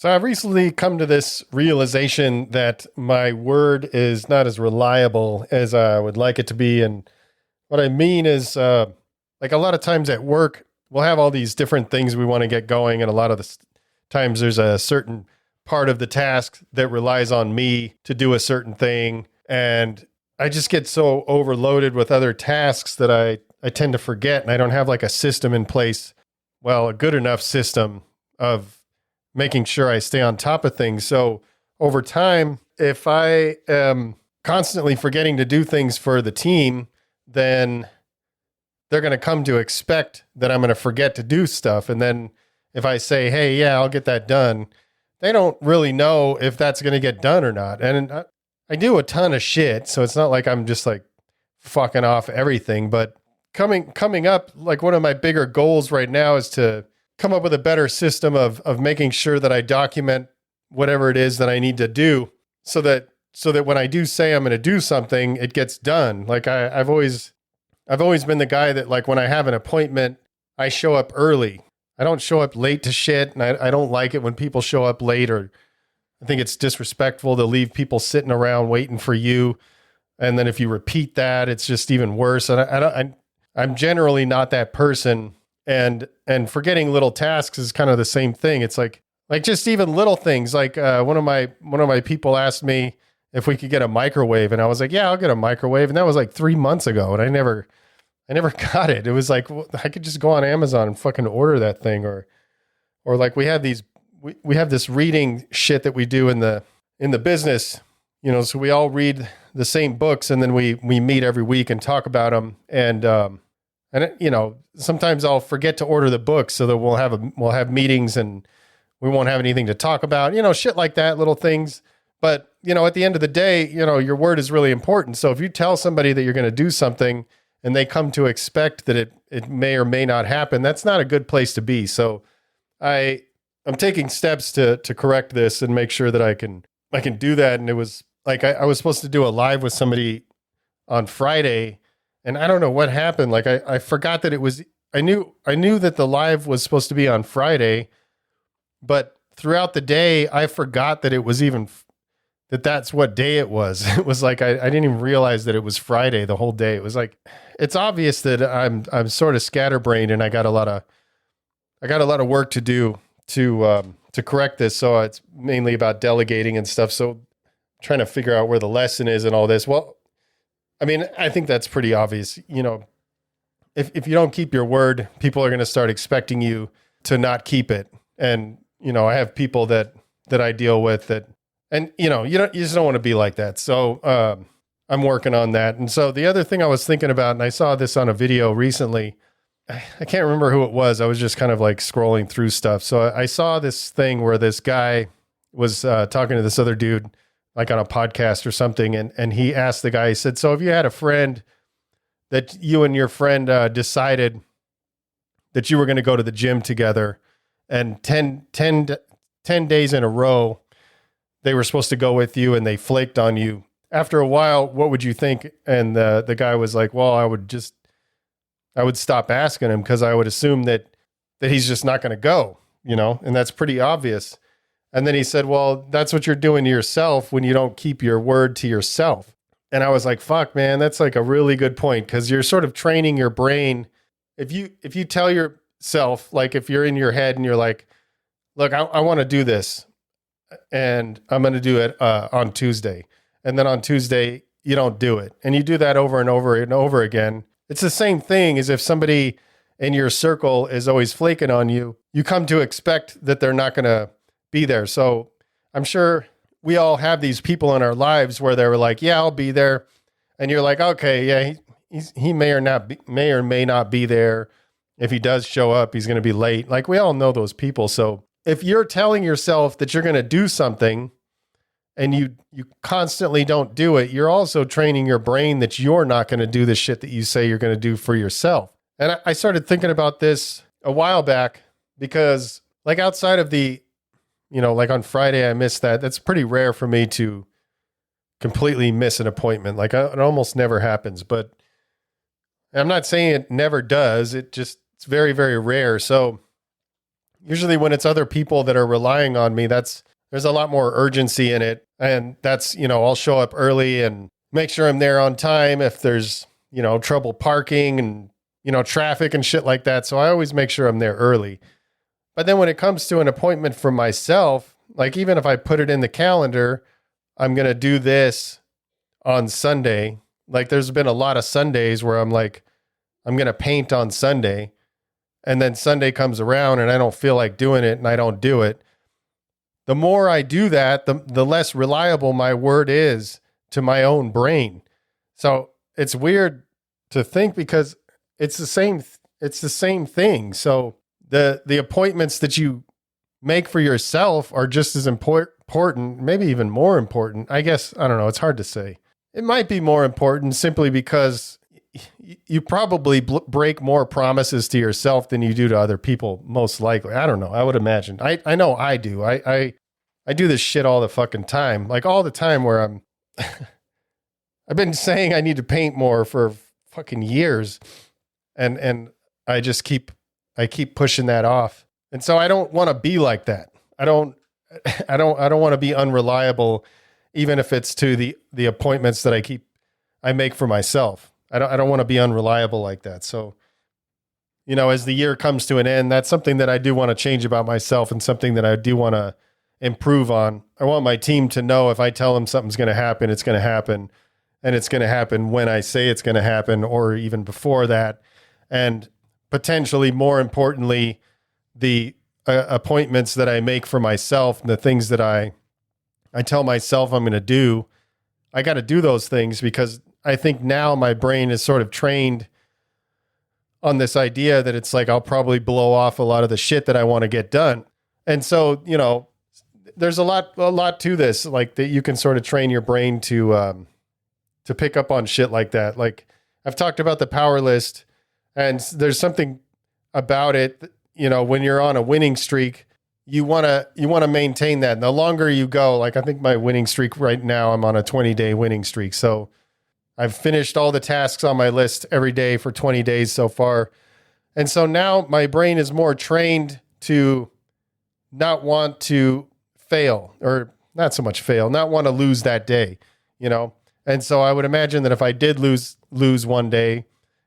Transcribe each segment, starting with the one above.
So I've recently come to this realization that my word is not as reliable as I would like it to be. And what I mean is, like a lot of times at work, we'll have all these different things we want to get going. And a lot of the times there's a certain part of the task that relies on me to do a certain thing. And I just get so overloaded with other tasks that I tend to forget. And I don't have like a system in place. Well, a good enough system of making sure I stay on top of things. So over time, if I am constantly forgetting to do things for the team, then they're going to come to expect that I'm going to forget to do stuff. And then if I say, hey, yeah, I'll get that done, they don't really know if that's going to get done or not. And I do a ton of shit. So it's not like I'm just like fucking off everything. But coming up, like one of my bigger goals right now is to come up with a better system of making sure that I document whatever it is that I need to do so that when I do say I'm going to do something, it gets done. Like I've always been the guy that, like, when I have an appointment, I show up early. I don't show up late to shit. And I don't like it when people show up late, or I think it's disrespectful to leave people sitting around waiting for you. And then if you repeat that, it's just even worse. And I'm generally not that person. And forgetting little tasks is kind of the same thing. It's like just even little things. Like one of my people asked me if we could get a microwave, and I was like, yeah, I'll get a microwave. And that was like 3 months ago, and I never got it. It was like, well, I could just go on Amazon and fucking order that thing, or like we have this reading shit that we do in the business, so we all read the same books, and then we meet every week and talk about them. And sometimes I'll forget to order the books so that we'll have meetings and we won't have anything to talk about, shit like that, little things. But, at the end of the day, your word is really important. So if you tell somebody that you're going to do something and they come to expect that it may or may not happen, that's not a good place to be. So I'm taking steps to correct this and make sure that I can do that. And it was like, I was supposed to do a live with somebody on Friday, and I don't know what happened. Like I forgot that I knew that the live was supposed to be on Friday, but throughout the day, I forgot that it was even, that's what day it was. It was like, I didn't even realize that it was Friday the whole day. It was like, it's obvious that I'm sort of scatterbrained, and I got a lot of work to do to correct this. So it's mainly about delegating and stuff. So trying to figure out where the lesson is and all this. Well, I mean, I think that's pretty obvious. If you don't keep your word, people are going to start expecting you to not keep it. And, I have people that I deal with that, and, you just don't want to be like that. So, I'm working on that. And so the other thing I was thinking about, and I saw this on a video recently, I can't remember who it was. I was just kind of like scrolling through stuff. So I saw this thing where this guy was talking to this other dude, like on a podcast or something. And he asked the guy, he said, so if you had a friend that you and your friend decided that you were going to go to the gym together, and 10 days in a row, they were supposed to go with you and they flaked on you. After a while, what would you think? And the guy was like, well, I would stop asking him, because I would assume that he's just not going to go, and that's pretty obvious. And then he said, well, that's what you're doing to yourself when you don't keep your word to yourself. And I was like, fuck, man, that's like a really good point, because you're sort of training your brain. If you tell yourself, like if you're in your head and you're like, look, I want to do this, and I'm going to do it on Tuesday. And then on Tuesday, you don't do it. And you do that over and over and over again. It's the same thing as if somebody in your circle is always flaking on you. You come to expect that they're not going to be there. So I'm sure we all have these people in our lives where they were like, yeah, I'll be there. And you're like, okay, yeah, he may or may not be there. If he does show up, he's going to be late. Like, we all know those people. So if you're telling yourself that you're going to do something and you constantly don't do it, you're also training your brain that you're not going to do the shit that you say you're going to do for yourself. And I started thinking about this a while back, because like outside of the, like on Friday, I missed that. That's pretty rare for me to completely miss an appointment. Like it almost never happens, but I'm not saying it never does. It's very, very rare. So usually when it's other people that are relying on me, there's a lot more urgency in it. And that's, I'll show up early and make sure I'm there on time if there's, trouble parking and, traffic and shit like that. So I always make sure I'm there early. But then when it comes to an appointment for myself, like even if I put it in the calendar, I'm going to do this on Sunday. Like there's been a lot of Sundays where I'm like, I'm going to paint on Sunday. And then Sunday comes around and I don't feel like doing it and I don't do it. The more I do that, the less reliable my word is to my own brain. So it's weird to think because it's the same thing. So the appointments that you make for yourself are just as important, maybe even more important. I guess, I don't know. It's hard to say. It might be more important simply because you probably break more promises to yourself than you do to other people, most likely. I don't know. I would imagine. I know I do. I do this shit all the fucking time. Like all the time where I've been saying I need to paint more for fucking years. And I just keep pushing that off. And so I don't want to be like that. I don't want to be unreliable, even if it's to the appointments that I make for myself. I don't want to be unreliable like that. So, as the year comes to an end, that's something that I do want to change about myself and something that I do want to improve on. I want my team to know if I tell them something's going to happen, it's going to happen. And it's going to happen when I say it's going to happen or even before that. And potentially more importantly, the appointments that I make for myself and the things that I tell myself I'm going to do, I got to do those things because I think now my brain is sort of trained on this idea that it's like I'll probably blow off a lot of the shit that I want to get done. And so, there's a lot to this, like that you can sort of train your brain to pick up on shit like that. Like I've talked about the power list, and there's something about it, when you're on a winning streak, you want to maintain that. And the longer you go, like I think my winning streak right now, I'm on a 20-day winning streak. So I've finished all the tasks on my list every day for 20 days so far. And so now my brain is more trained to not want to fail, or not so much fail, not want to lose that day, And so I would imagine that if I did lose one day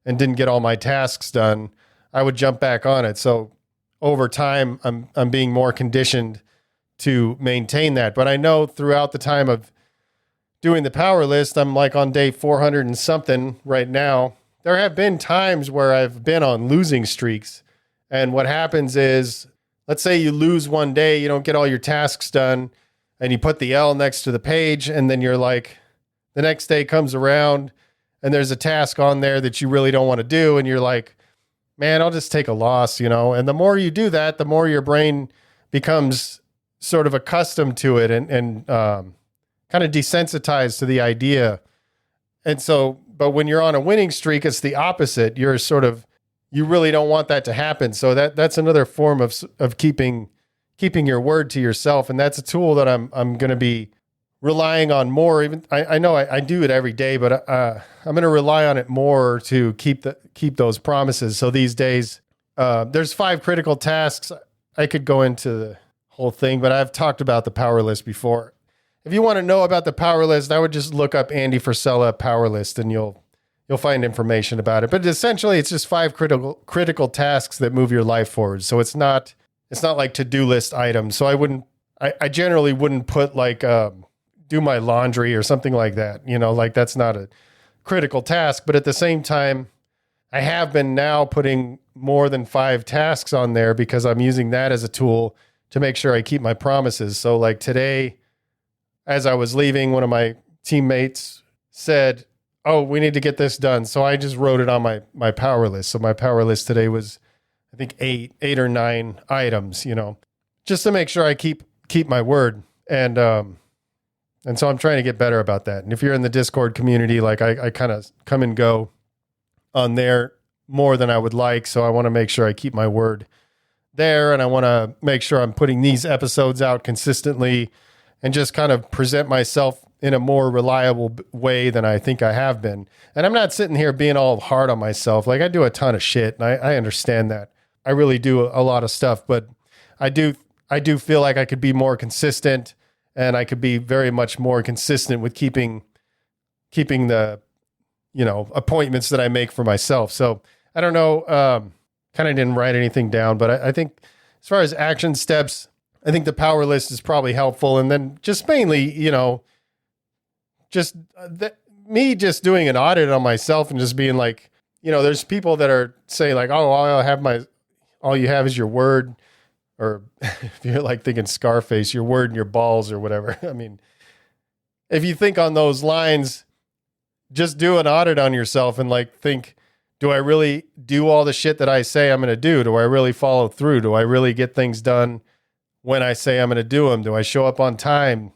and didn't get all my tasks done, I would jump back on it. So over time, I'm being more conditioned to maintain that. But I know throughout the time of doing the power list, I'm like on day 400 and something right now. There have been times where I've been on losing streaks. And what happens is, let's say you lose one day, you don't get all your tasks done, and you put the L next to the page, and then you're like, the next day comes around and there's a task on there that you really don't want to do. And you're like, man, I'll just take a loss, And the more you do that, the more your brain becomes sort of accustomed to it and kind of desensitized to the idea. And so, but when you're on a winning streak, it's the opposite. You're sort of, you really don't want that to happen. So that's another form of keeping your word to yourself. And that's a tool that I'm going to be relying on more. Even I know I do it every day, but I'm going to rely on it more to keep those promises. So these days, there's 5 critical tasks. I could go into the whole thing, but I've talked about the power list before. If you want to know about the power list, I would just look up Andy Frisella power list, and you'll find information about it. But essentially, it's just 5 critical tasks that move your life forward. So it's not like to-do list items. So I generally wouldn't put like do my laundry or something like that. Like that's not a critical task. But at the same time, I have been now putting more than 5 tasks on there because I'm using that as a tool to make sure I keep my promises. So like today, as I was leaving, one of my teammates said, "Oh, we need to get this done." So I just wrote it on my power list. So my power list today was, I think 8 or 9 items, just to make sure I keep my word. And so I'm trying to get better about that. And if you're in the Discord community, like I kind of come and go on there more than I would like. So I want to make sure I keep my word there. And I want to make sure I'm putting these episodes out consistently and just kind of present myself in a more reliable way than I think I have been. And I'm not sitting here being all hard on myself. Like I do a ton of shit and I understand that. I really do a lot of stuff, but I do feel like I could be more consistent, and I could be very much more consistent with keeping the, appointments that I make for myself. So I don't know, kind of didn't write anything down, but I think as far as action steps, I think the power list is probably helpful. And then just mainly, me just doing an audit on myself and just being like, there's people that are saying like, oh, all you have is your word. Or if you're like thinking Scarface, your word and your balls or whatever. I mean, if you think on those lines, just do an audit on yourself and like think, do I really do all the shit that I say I'm going to do? Do I really follow through? Do I really get things done when I say I'm going to do them? Do I show up on time?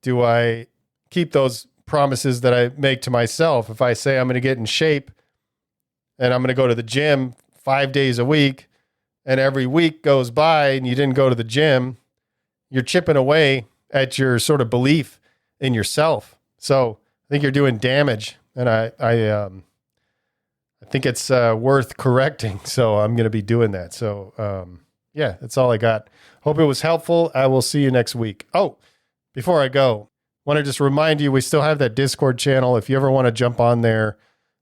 Do I keep those promises that I make to myself? If I say I'm going to get in shape and I'm going to go to the gym 5 days a week, and every week goes by and you didn't go to the gym, you're chipping away at your sort of belief in yourself. So I think you're doing damage, and I think it's worth correcting. So I'm going to be doing that. So yeah, that's all I got. Hope it was helpful. I will see you next week. Oh, before I go, want to just remind you, we still have that Discord channel. If you ever want to jump on there,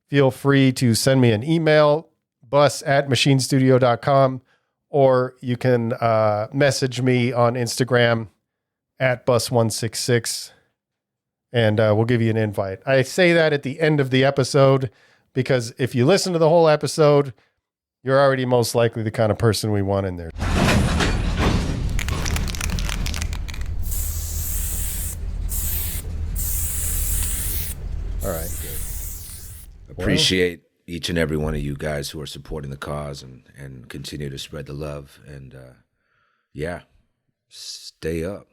feel free to send me an email, bus@machinestudio.com, or you can message me on Instagram @bus166, and we'll give you an invite. I say that at the end of the episode because if you listen to the whole episode, you're already most likely the kind of person we want in there. All right, good. Appreciate each and every one of you guys who are supporting the cause and continue to spread the love. And yeah, stay up.